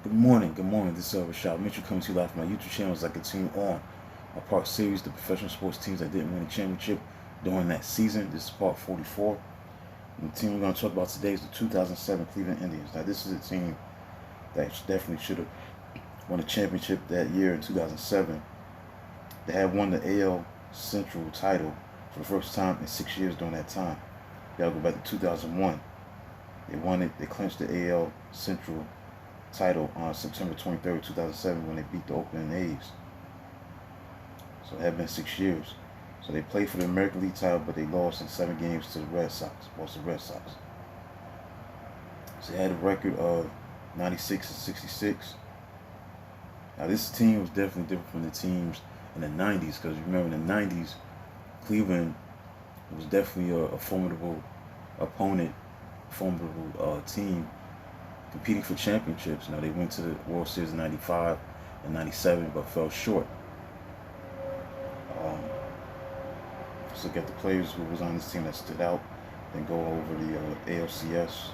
Good morning. This is Rashad Mitchell coming to you live from my YouTube channel as I continue on my part series, the professional sports teams that didn't win a championship during that season. This is part 44. And the team we're going to talk about today is the 2007 Cleveland Indians. Now, this is a team that definitely should have won a championship that year in 2007. They had won the AL Central title for the first time in 6 years during that time. You got to go back to 2001. They won it. They clinched the AL Central title on September 23rd, 2007 when they beat the Oakland A's. So it had been 6 years. So they played for the American League title, but they lost in 7 games to the Red Sox, Boston Red Sox. So they had a record of 96 and 66. Now this team was definitely different from the teams in the 90s, because remember in the 90s, Cleveland was definitely a formidable opponent, formidable team competing for championships. They went to the World Series in 95 and 97, but fell short. Let's look at the players who was on this team that stood out, then go over the ALCS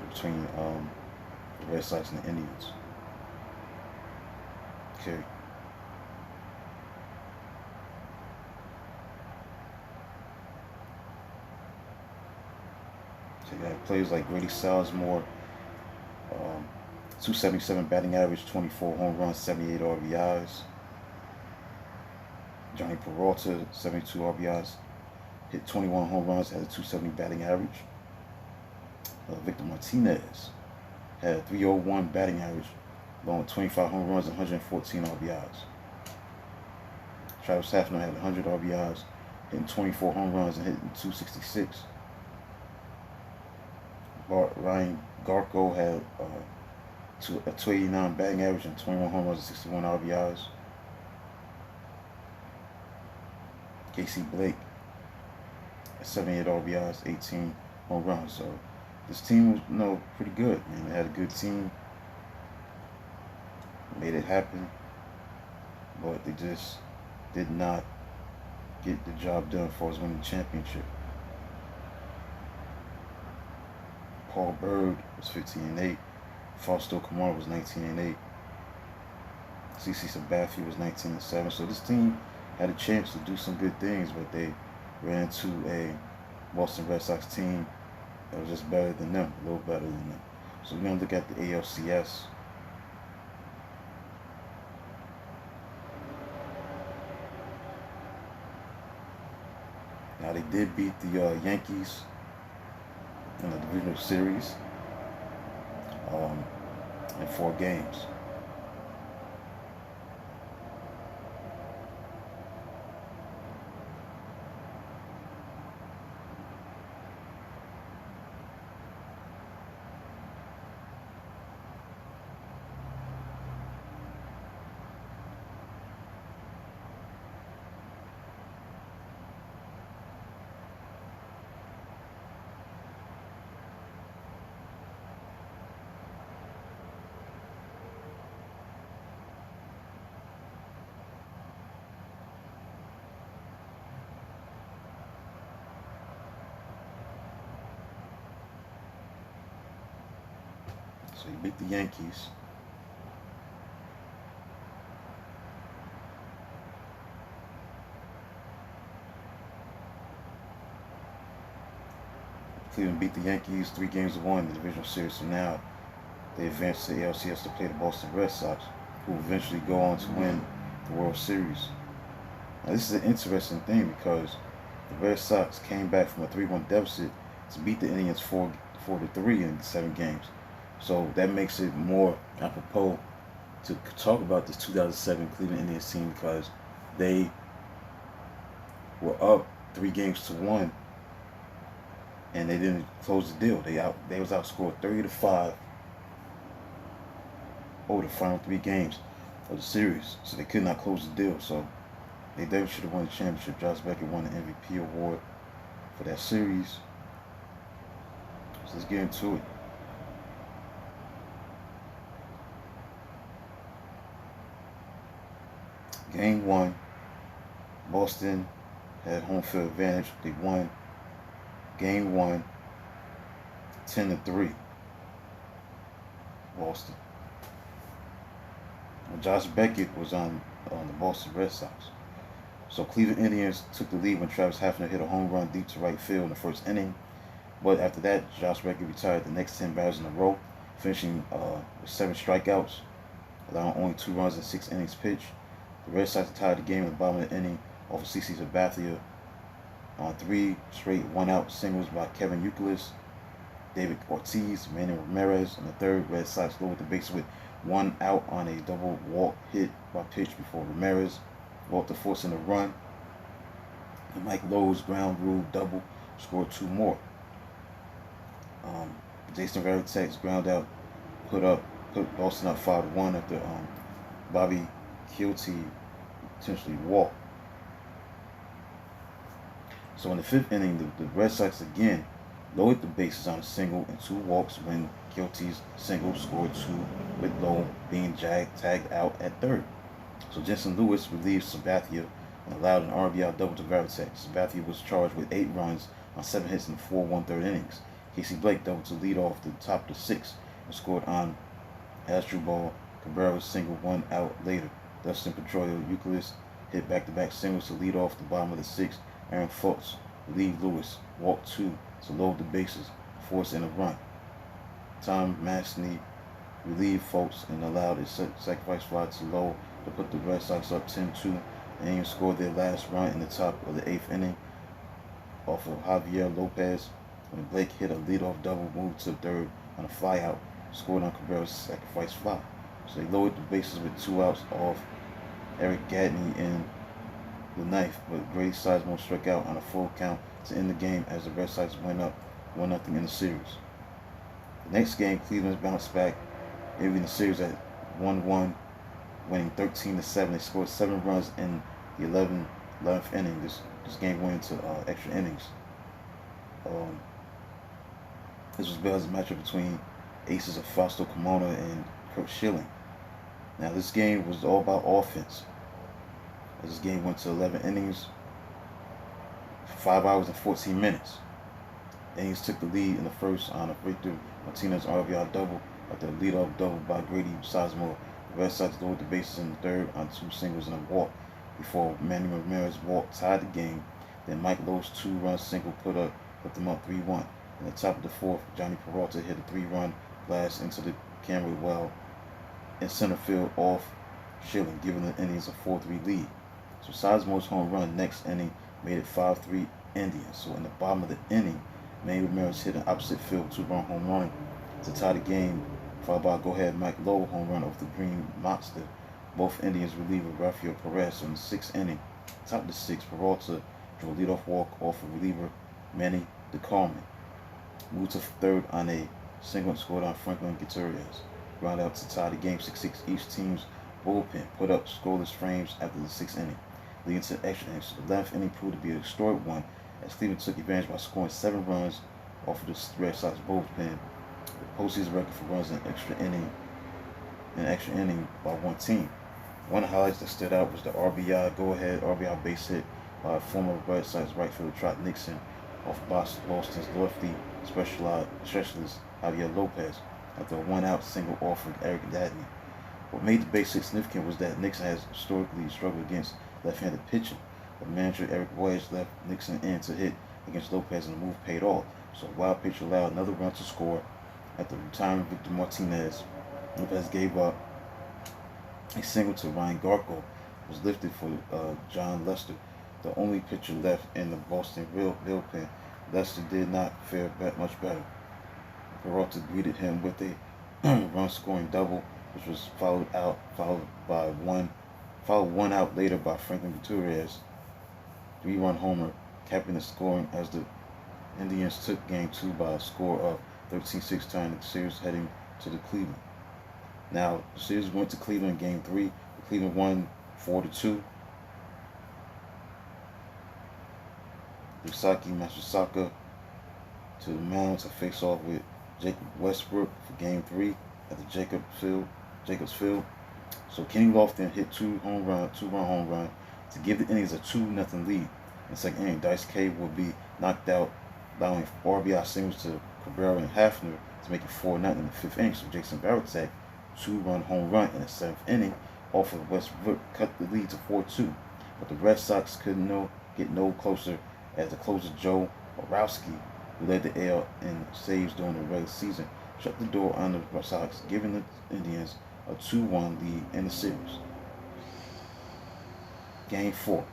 between the Red Sox and the Indians. Okay. So you got players like Grady Salsmore, 277 batting average, 24 home runs, 78 RBIs. Johnny Peralta, 72 RBIs, hit 21 home runs, had a 270 batting average. Victor Martinez had a 301 batting average, along with 25 home runs and 114 RBIs. Travis Hafner had 100 RBIs, hitting 24 home runs and hitting 266. Ryan Garko had a 289 batting average and 21 home runs and 61 RBIs. Casey Blake, 78 RBIs, 18 home runs. So this team was, pretty good. Man, they had a good team, made it happen, but they just did not get the job done for us winning the championship. Paul Berg was 15-8. Fausto Camaro was 19-8. CC Sabathia was 19-7. So this team had a chance to do some good things, but they ran into a Boston Red Sox team that was just better than them, a little better than them. So we're going to look at the ALCS. Now they did beat the Yankees in the divisional series in 4 games. So you beat the Yankees. Cleveland beat the Yankees 3-1 in the divisional series. So now they advanced to the ALCS to play the Boston Red Sox, who will eventually go on to win the World Series. Now this is an interesting thing because the Red Sox came back from a 3-1 deficit to beat the Indians 4-3 in 7 games. So that makes it more apropos to talk about this 2007 Cleveland Indians team, because they were up 3-1 and they didn't close the deal. They was outscored 30-5 over the final 3 games of the series, so they could not close the deal. So they definitely should have won the championship. Josh Beckett won the MVP award for that series. So let's get into it. Game 1, Boston had home field advantage. They won Game 1, 10-3. Boston. Josh Beckett was on the Boston Red Sox. So Cleveland Indians took the lead when Travis Hafner hit a home run deep to right field in the first inning. But after that, Josh Beckett retired the next 10 batters in a row, finishing with 7 strikeouts, allowing only 2 runs in 6 innings pitched. The Red Sox tied the game in the bottom of the inning off of CC Sabathia on 3 straight one-out singles by Kevin Youkilis, David Ortiz, Manny Ramirez. In the third, Red Sox lowered the bases with 1 out on a double walk hit by pitch before Ramirez walked to force in a run. And Mike Lowe's ground rule double scored 2 more. Jason Varitek's ground out put Boston up 5-1 after Bobby Kielty potentially walked. So in the 5th inning, the Red Sox again lowered the bases on a single and 2 walks when Kielty's single scored 2, with Lowe being tagged out at third. So Jensen Lewis relieved Sabathia and allowed an RBI double to Varitek. Sabathia was charged with 8 runs on 7 hits in the 4 1/3 innings. Casey Blake doubled to lead off the top of the 6th and scored on Asdrubal Cabrera's single 1 out later. Dustin Pedroia Youkilis hit back-to-back singles to lead off the bottom of the 6th. Aaron Fultz relieved Lewis, walked 2 to load the bases, force in a run. Tom Masney relieved Fultz and allowed a sacrifice fly to Lowe to put the Red Sox up 10-2. The Indians scored their last run in the top of the 8th inning off of Javier Lopez when Blake hit a leadoff double, moved to third on a flyout, scored on Cabrera's sacrifice fly. So they lowered the bases with 2 outs off Eric Gadney in the 9th, but Grady Sizemore struck out on a full count to end the game as the Red Sox went up 1-0 in the series. The next game, Cleveland bounced back, ending the series at 1-1, winning 13-7. They scored 7 runs in the 11th inning. This game went into extra innings. This was billed as a matchup between aces of Fausto Carmona and Curt Schilling. Now this game was all about offense. This game went to 11 innings, 5 hours and 14 minutes. The Indians took the lead in the first on a Victor Martinez RBI double after a leadoff double by Grady Sizemore. The Red Sox lowered the bases in the third on 2 singles and a walk before Manny Ramirez walk tied the game. Then Mike Lowe's 2-run single put them up 3-1. In the top of the 4th, Johnny Peralta hit a 3-run blast into the camera well in center field off Schilling, giving the Indians a 4-3 lead. So Sizemore's home run next inning made it 5-3 Indians. So in the bottom of the inning, Manny Ramirez hit an opposite field 2-run home run to tie the game, followed by a go-ahead Mike Lowe home run off the Green Monster. Both Indians reliever Rafael Perez in the 6th inning. Top of the 6th, Peralta drew a leadoff walk off of reliever Manny DeCarmen. Moved to third on a single and scored on Franklin Gutierrez. Ground out to tie the game 6-6. Each team's bullpen put up scoreless frames after the 6th inning, leading to extra innings. The 11th inning proved to be a historic one as Cleveland took advantage by scoring 7 runs off of the Red Sox bullpen, the postseason record for runs in extra inning by one team. One of the highlights that stood out was the go-ahead RBI base hit by former Red Sox right fielder Trot Nixon off Boston's lefty specialist Javier Lopez after a 1-out single off of Eric Gadney. What made the base hit significant was that Nixon has historically struggled against left-handed pitching, but manager Eric Boyes left Nixon in to hit against Lopez and the move paid off. So a wild pitch allowed another run to score after retiring Victor Martinez. Lopez gave up a single to Ryan Garko, was lifted for John Lester, the only pitcher left in the Boston bullpen. Lester did not fare much better. Peralta greeted him with a run-scoring double, which was followed one out later by Franklin Gutierrez 3-run homer, capping the scoring as the Indians took Game 2 by a score of 13-6, tying the series heading to the Cleveland. Now, the series went to Cleveland in Game 3. Cleveland won 4-2. Yusaki Matsusaka to the mound to face off with Jacob Westbrook for Game 3 at the Jacobs Field. So Kenny Lofton hit 2-run home run to give the Indians a 2-0 lead. In the second inning, Dice K would be knocked out, allowing RBI singles to Cabrera and Hafner to make it 4-0 in the fifth inning. So Jason Varitek, 2-run home run in the seventh inning, off of Westbrook cut the lead to 4-2. But the Red Sox couldn't get no closer as the closer Joe Orowski, who led the AL in saves during the regular season, shut the door on the Red Sox, giving the Indians a 2-1 lead in the series. Game 4.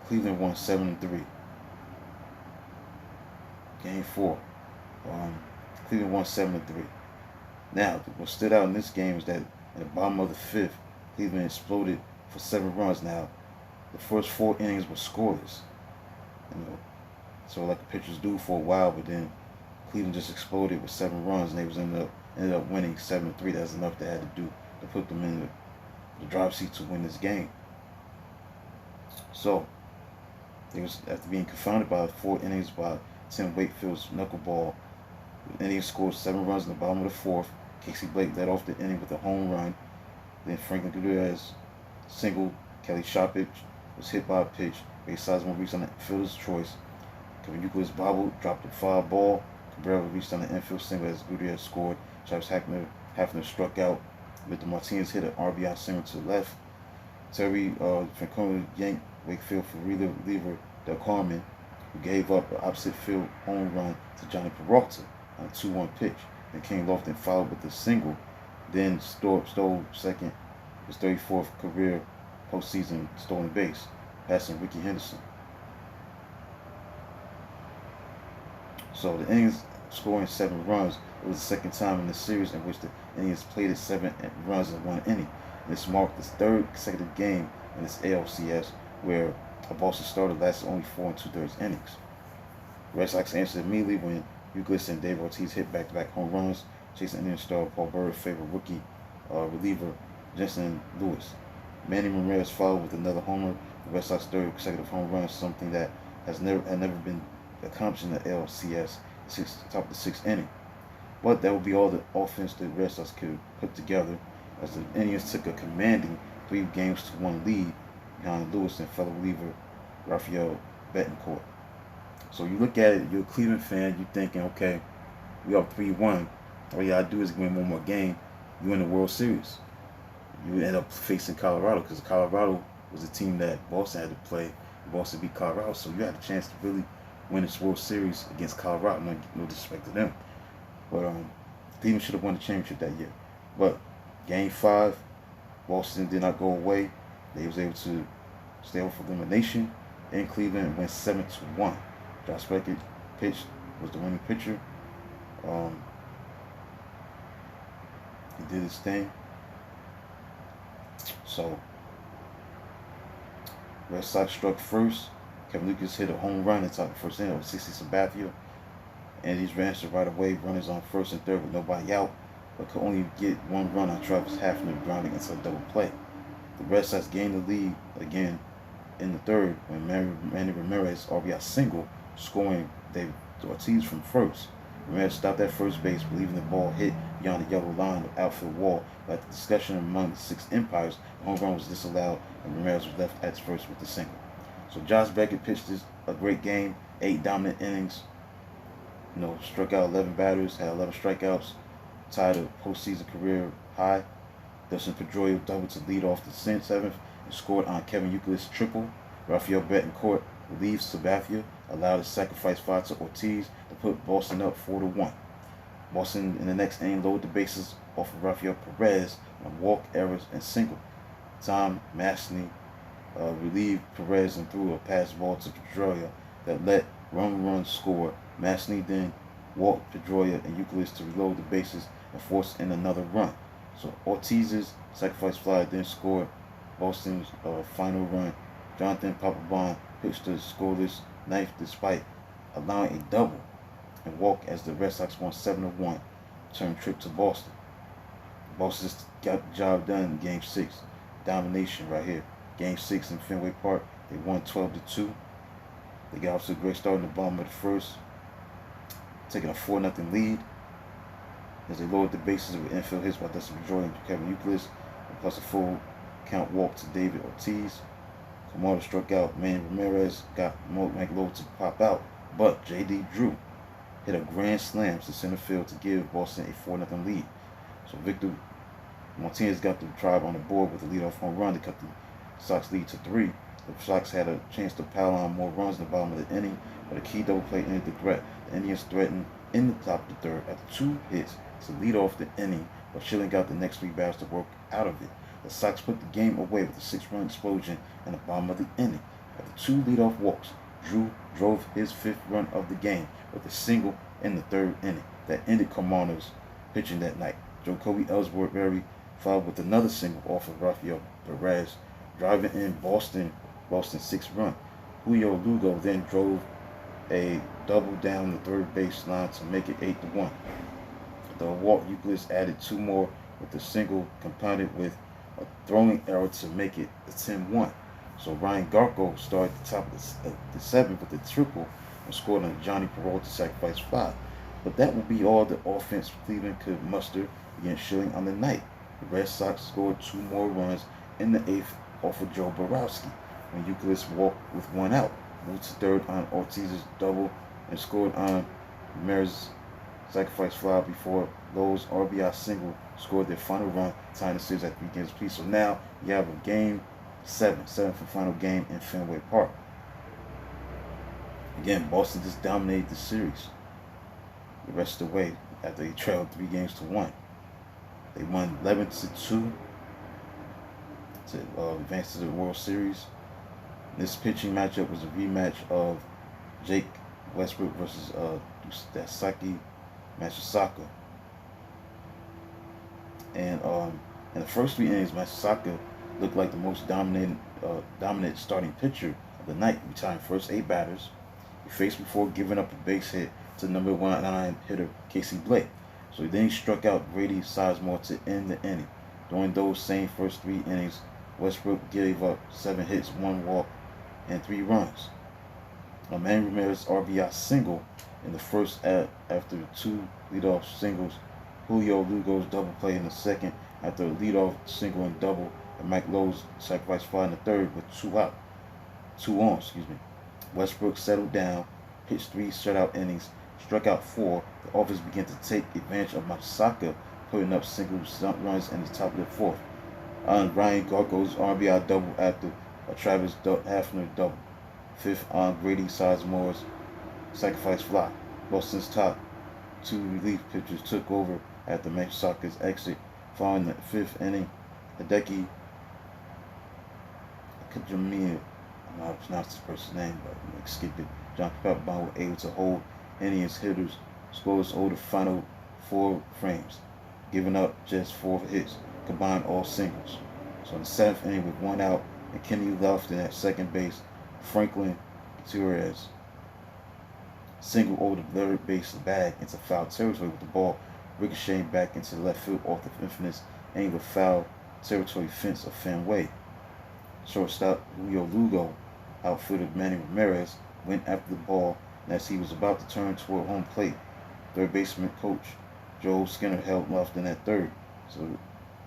Cleveland won 7-3. Game 4. Cleveland won 7-3. Now, what stood out in this game is that in the bottom of the fifth, Cleveland exploded for 7 runs. Now, the first 4 innings were scoreless. So like the pitchers do for a while, but then Cleveland just exploded with 7 runs, and they ended up winning 7-3. That's enough they had to do to put them in the driver's seat to win this game. So they was after being confounded by 4 innings by Tim Wakefield's knuckleball. The Indians scored 7 runs in the bottom of the fourth. Casey Blake led off the inning with a home run. Then Franklin Gutierrez singled. Kelly Shoppage was hit by a pitch. Ray Sizemore reached on the fielder's choice. Kevin Youkilis bobbled, dropped a foul ball. Cabrera reached on the infield single as Gutierrez scored. Travis Hafner struck out. Victor Martinez hit an RBI single to the left. Terry Francona yanked Wakefield for reliever Del Carmen, who gave up an opposite field home run to Johnny Peralta on a 2-1 pitch. Then King Lofton followed with a single. Then stole second, his 34th career postseason stolen base, passing Rickey Henderson. So the Indians scoring 7 runs. It was the second time in the series in which the Indians played at 7 runs in 1 inning. And this marked the 3rd consecutive game in this ALCS where a Boston starter lasted only 4 2/3 innings. The Red Sox answered immediately when Youkilis and Dave Ortiz hit back-to-back home runs, chasing Indian star Paul Burrell favored rookie reliever Jensen Lewis. Manny Ramirez followed with another homer, the Red Sox 3rd consecutive home run, something that had never been accomplished in the ALCS top of the 6th inning. But that would be all the offense the Red Sox could put together, as the Indians took a commanding 3-1 lead behind Lewis and fellow reliever Rafael Betancourt. So you look at it, you're a Cleveland fan, you're thinking, okay, we up 3-1. All you gotta do is win one more game, you win the World Series. You end up facing Colorado, because Colorado was a team that Boston had to play. Boston beat Colorado, so you had a chance to really win this World Series against Colorado. No disrespect to them, but Cleveland should have won the championship that year. But Game 5, Boston did not go away. They was able to stay off elimination in Cleveland and win 7-1. Josh Beckett pitched, was the winning pitcher. He did his thing. So Red Sox struck first. Kevin Lucas hit a home run in the top of the first inning with 60 Sabathia. And these ran right away, runners on first and third with nobody out, but could only get 1 run on Travis Hafner grounding into a double play. The Red Sox gained the lead again in the third when Manny Ramirez RBI single, scoring David Ortiz from first. Ramirez stopped at first base, believing the ball hit beyond the yellow line of outfield wall. But at the discussion among the 6 umpires, the home run was disallowed, and Ramirez was left at first with the single. So Josh Beckett pitched a great game, 8 dominant innings. Struck out 11 batters, had 11 strikeouts, tied a postseason career high. Dustin Pedroia doubled to lead off the 7th and scored on Kevin Youkilis' triple. Rafael Betancourt relieved Sabathia, allowed a sacrifice fly to Ortiz to put Boston up 4-1. Boston in the next inning loaded the bases off of Rafael Perez on walk, errors, and single. Tom Masney relieved Perez and threw a pass ball to Pedroia that let run score. Masney then walked Pedroia and Youkilis to reload the bases and force in another run. So Ortiz's sacrifice fly then scored Boston's final run. Jonathan Papelbon pitched a scoreless 9th despite allowing a double and walk as the Red Sox won 7-1, return trip to Boston. Boston got the job done in Game 6. Domination right here. Game 6 in Fenway Park, they won 12-2. They got off to a great start in the bottom of the first, taking a 4-0 lead as they lowered the bases with infield hits by Dustin Pedroia and Kevin Youkilis, plus a full count walk to David Ortiz. Camargo struck out. Manny Ramirez got Mike Lowe to pop out, but J.D. Drew hit a grand slam to center field to give Boston a 4-0 lead. So Victor Martinez got the Tribe on the board with a leadoff home run to cut the Sox lead to 3. The Sox had a chance to pile on more runs in the bottom of the inning, but a key double play ended the threat. The Indians threatened in the top of the third after 2 hits to lead off the inning, but Schilling got the next 3 batters to work out of it. The Sox put the game away with a 6-run explosion in the bottom of the inning. After 2 leadoff walks, Drew drove his 5th run of the game with a single in the 3rd inning that ended Carmona's pitching that night. Jacoby Ellsbury followed with another single off of Rafael Perez, driving in Boston's 6th run. Julio Lugo then drove a double down the third base line to make it 8-1. The Walt Euclid added 2 more with a single compounded with a throwing error to make it a 10-1. So Ryan Garko started at the top of the 7th with a triple and scored on Johnny Peralta sacrifice fly. But that will be all the offense Cleveland could muster against Schilling on the night. The Red Sox scored 2 more runs in the 8th off of Joe Borowski when Euclid walked with 1 out. Moved to 3rd on Ortiz's double and scored on Ramirez's sacrifice fly before Lowe's RBI single scored their final run, tying the series at 3 games apiece. So now you have a game 7th and final game in Fenway Park. Again, Boston just dominated the series the rest of the way after they trailed 3 games to 1. They won 11-2 to advance to the World Series. This pitching matchup was a rematch of Jake Westbrook versus Daisuke Matsusaka. And in the first 3 innings, Matsusaka looked like the most dominant starting pitcher of the night, retiring first 8 batters. He faced before giving up a base hit to number 1 hitter Casey Blake. So then he struck out Grady Sizemore to end the inning. During those same first 3 innings, Westbrook gave up 7 hits, 1 walk, and 3 runs. Manny Ramirez RBI single in the first after 2 leadoff singles. Julio Lugo's double play in the second after a leadoff single and double, and Mike Lowe's sacrifice fly in the third with 2 on. Westbrook settled down, pitched 3 shutout innings, struck out 4. The offense began to take advantage of Matsusaka, putting up single runs in the top of the 4th. On Ryan Garko's RBI double after a Travis Hafner double. 5th on Grady Sizemore's sacrifice fly. Boston's top 2 relief pitchers took over after Matsusaka's exit. Following the 5th inning, Hideki Kajimiya, I'm not pronounce this person's name, but I'm going to skip it. John Papelbon was able to hold Indians hitters scores over the final 4 frames, giving up just 4 hits, combined all singles. So in the 7th inning with 1 out and Kenny Lofton at second base, Franklin Gutierrez single over the third base bag into foul territory with the ball ricocheting back into the left field off the infamous angle foul territory fence of Fenway. Shortstop Julio Lugo, outfielder Manny Ramirez, went after the ball, and as he was about to turn toward home plate, third baseman coach Joe Skinner held Lofton at third. So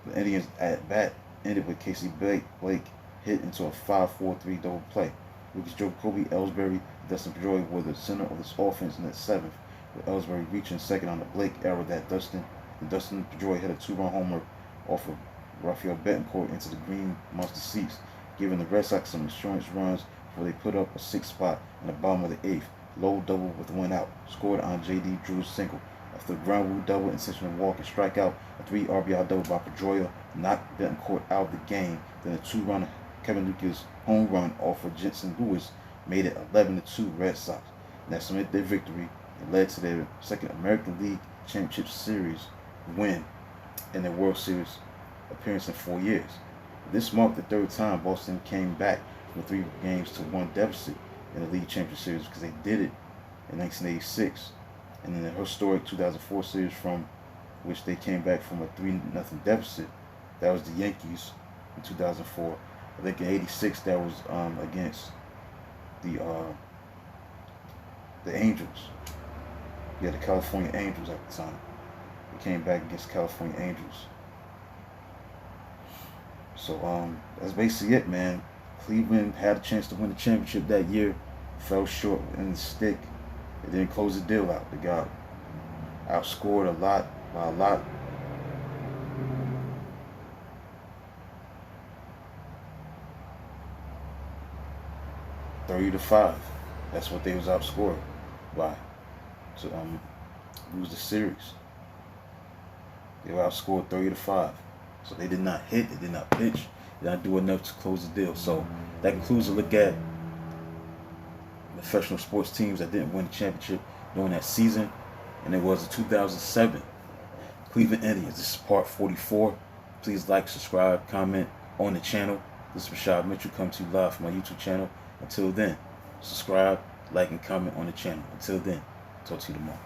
the Indians at bat ended with Casey Blake hit into a 5-4-3 double play. Rookies Jacoby Ellsbury and Dustin Pedroia were the center of this offense in that 7th, with Ellsbury reaching second on the Blake error that Dustin Pedroia hit a 2-run homer off of Rafael Betancourt into the green monster seats, giving the Red Sox some insurance runs before they put up a 6th spot in the bottom of the 8th. Low double with 1 out, scored on J.D. Drew's single. After the ground rule double, intentional walk and strikeout, a 3 RBI double by Pedroia knocked Betancourt out of the game. Then a 2-run Kevin Lucas home run off of Jensen Lewis made it 11-2 Red Sox. And that cemented their victory and led to their second American League Championship Series win in their World Series appearance in 4 years. This marked the 3rd time Boston came back from a 3-1 deficit in the League Championship Series, because they did it in 1986, and in the historic 2004 series from which they came back from a 3-0 deficit. That was the Yankees in 2004. I think in '86 that was against the Angels. Yeah, the California Angels at the time. They came back against California Angels. So that's basically it, man. Cleveland had a chance to win the championship that year, fell short in the stick. They didn't close the deal out. They got outscored by a lot. $30-5. That's what they was outscored by to lose the series. They were outscored 30-5. So they did not hit, they did not pitch, they did not do enough to close the deal. So that concludes a look at professional sports teams that didn't win the championship during that season. And it was the 2007 Cleveland Indians. This is part 44. Please like, subscribe, comment on the channel. This is Rashad Mitchell coming to you live from my YouTube channel. Until then, subscribe, like, and comment on the channel. Until then, talk to you tomorrow.